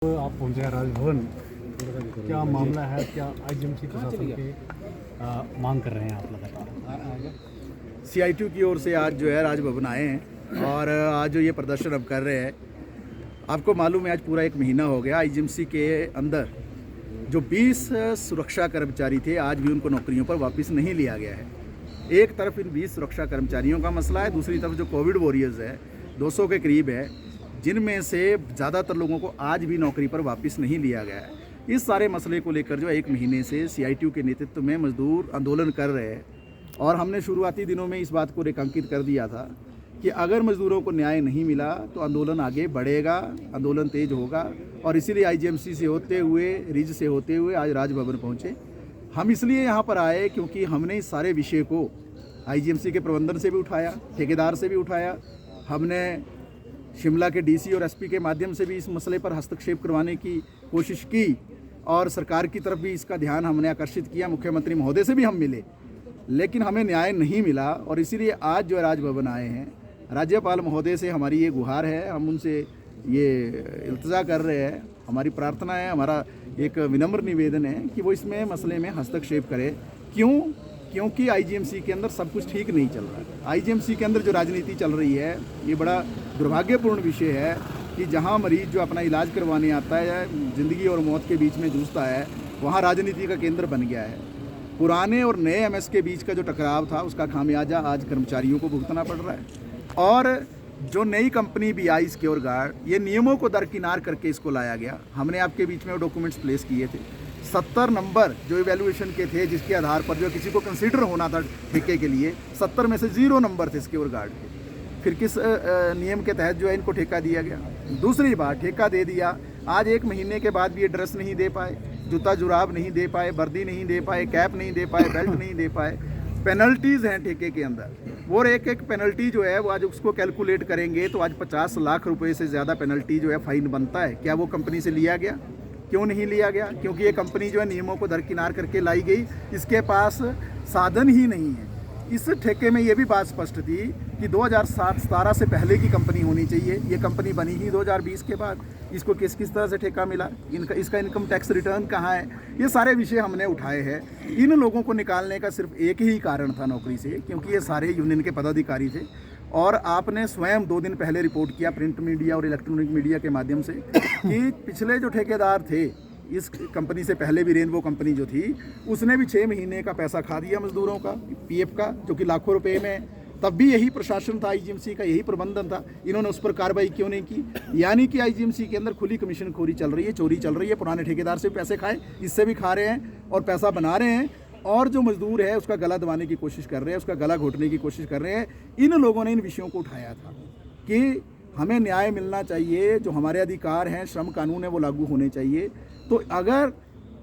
आप पहुंचे हैं राजभवन, क्या मामला है? क्या आईजीएमसी प्रशासन की मांग कर रहे हैं आप लगातार? CITU की ओर से आज जो है राजभवन आए हैं और आज जो ये प्रदर्शन अब कर रहे हैं, आपको मालूम है आज पूरा 1 महीना हो गया आईजीएमसी के अंदर जो 20 सुरक्षा कर्मचारी थे आज भी उनको नौकरियों पर वापस नहीं लिया गया है। एक तरफ इन 20 सुरक्षा कर्मचारियों का मसला है, दूसरी तरफ जो कोविड वॉरियर्स है 200 के करीब है, जिनमें से ज़्यादातर लोगों को आज भी नौकरी पर वापस नहीं लिया गया है। इस सारे मसले को लेकर जो 1 महीने से CITU के नेतृत्व में मजदूर आंदोलन कर रहे हैं और हमने शुरुआती दिनों में इस बात को रेखांकित कर दिया था कि अगर मजदूरों को न्याय नहीं मिला तो आंदोलन आगे बढ़ेगा, आंदोलन तेज होगा और इसीलिए आईजीएमसी से होते हुए, रिज से होते हुए आज राजभवन पहुँचे। हम इसलिए यहाँ पर आए क्योंकि हमने इस सारे विषय को आईजीएमसी के प्रबंधन से भी उठाया, ठेकेदार से भी उठाया, हमने शिमला के DC और SP के माध्यम से भी इस मसले पर हस्तक्षेप करवाने की कोशिश की और सरकार की तरफ भी इसका ध्यान हमने आकर्षित किया। मुख्यमंत्री महोदय से भी हम मिले, लेकिन हमें न्याय नहीं मिला और इसीलिए आज जो राजभवन आए हैं, राज्यपाल महोदय से हमारी ये गुहार है, हम उनसे ये इल्तिजा कर रहे हैं, हमारी प्रार्थना है, हमारा एक विनम्र निवेदन है कि वो इसमें मसले में हस्तक्षेप करें। क्योंकि आईजीएमसी के अंदर सब कुछ ठीक नहीं चल रहा है। आईजीएमसी के अंदर जो राजनीति चल रही है, ये बड़ा दुर्भाग्यपूर्ण विषय है कि जहां मरीज जो अपना इलाज करवाने आता है, ज़िंदगी और मौत के बीच में जूझता है, वहां राजनीति का केंद्र बन गया है। पुराने और नए MS के बीच का जो टकराव था, उसका खामियाजा आज कर्मचारियों को भुगतना पड़ रहा है। और जो नई कंपनी भी आई सिक्योर गार्ड, ये नियमों को दरकिनार करके इसको लाया गया। हमने आपके बीच में वो डॉक्यूमेंट्स प्लेस किए थे। 70 नंबर जो इवैल्यूएशन के थे, जिसके आधार पर जो किसी को कंसीडर होना था ठेके के लिए, 70 में से 0 नंबर थे सिक्योर गार्ड के। फिर किस नियम के तहत जो है इनको ठेका दिया गया? दूसरी बात, ठेका दे दिया, आज 1 महीने के बाद भी ये ड्रेस नहीं दे पाए, जूता जुराब नहीं दे पाए, वर्दी नहीं दे पाए, कैप नहीं दे पाए, बेल्ट नहीं दे पाए। पेनल्टीज़ हैं ठेके के अंदर, वो एक पेनल्टी जो है वो आज उसको कैलकुलेट करेंगे तो आज 50 लाख रुपए से ज़्यादा पेनल्टी जो है फाइन बनता है। क्या वो कंपनी से लिया गया? क्यों नहीं लिया गया? क्योंकि ये कंपनी जो है नियमों को दरकिनार करके लाई गई, इसके पास साधन ही नहीं है। इस ठेके में ये भी बात स्पष्ट थी कि 2017 से पहले की कंपनी होनी चाहिए। ये कंपनी बनी ही 2020 के बाद। इसको किस तरह से ठेका मिला? इसका इनकम टैक्स रिटर्न कहाँ है? ये सारे विषय हमने उठाए हैं। इन लोगों को निकालने का सिर्फ एक ही कारण था नौकरी से, क्योंकि ये सारे यूनियन के पदाधिकारी थे और आपने स्वयं 2 दिन पहले रिपोर्ट किया प्रिंट मीडिया और इलेक्ट्रॉनिक मीडिया के माध्यम से कि पिछले जो ठेकेदार थे इस कंपनी से पहले भी, रेनबो कंपनी जो थी, उसने भी 6 महीने का पैसा खा दिया मजदूरों का, PF का, जो कि लाखों रुपए में। तब भी यही प्रशासन था, आईजीएमसी का यही प्रबंधन था, इन्होंने उस पर कार्रवाई क्यों नहीं की? यानी कि आईजीएमसी के अंदर खुली कमीशनखोरी चल रही है, चोरी चल रही है। पुराने ठेकेदार से पैसे खाए, इससे भी खा रहे हैं और पैसा बना रहे हैं और जो मजदूर है उसका गला दबाने की कोशिश कर रहे हैं, उसका गला घोटने की कोशिश कर रहे हैं। इन लोगों ने इन विषयों को उठाया था कि हमें न्याय मिलना चाहिए, जो हमारे अधिकार हैं, श्रम कानून है, वो लागू होने चाहिए। तो अगर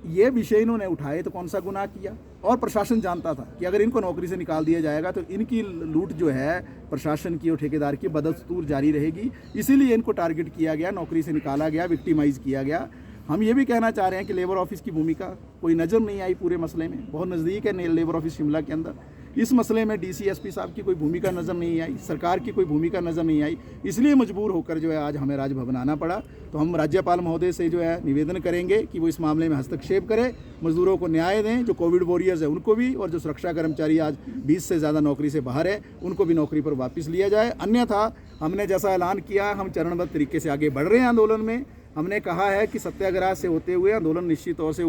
ये विषय इन्होंने उठाए तो कौन सा गुनाह किया? और प्रशासन जानता था कि अगर इनको नौकरी से निकाल दिया जाएगा तो इनकी लूट जो है प्रशासन की और ठेकेदार की बदस्तूर जारी रहेगी। इसीलिए इनको टारगेट किया गया, नौकरी से निकाला गया, विक्टिमाइज किया गया। हम ये भी कहना चाह रहे हैं कि लेबर ऑफिस की भूमिका कोई नज़र नहीं आई पूरे मसले में। बहुत नज़दीक है लेबर ऑफिस शिमला के अंदर। इस मसले में DC SP साहब की कोई भूमिका नज़र नहीं आई, सरकार की कोई भूमिका नज़र नहीं आई। इसलिए मजबूर होकर जो है आज हमें राजभवन आना पड़ा। तो हम राज्यपाल महोदय से जो है निवेदन करेंगे कि वो इस मामले में हस्तक्षेप करें, मजदूरों को न्याय दें, जो कोविड वॉरियर्स है उनको भी, और जो सुरक्षा कर्मचारी आज 20 से ज़्यादा नौकरी से बाहर है उनको भी नौकरी पर वापस लिया जाए। अन्यथा हमने जैसा ऐलान किया, हम चरणबद्ध तरीके से आगे बढ़ रहे हैं आंदोलन में। हमने कहा है कि सत्याग्रह से होते हुए आंदोलन निश्चित तौर से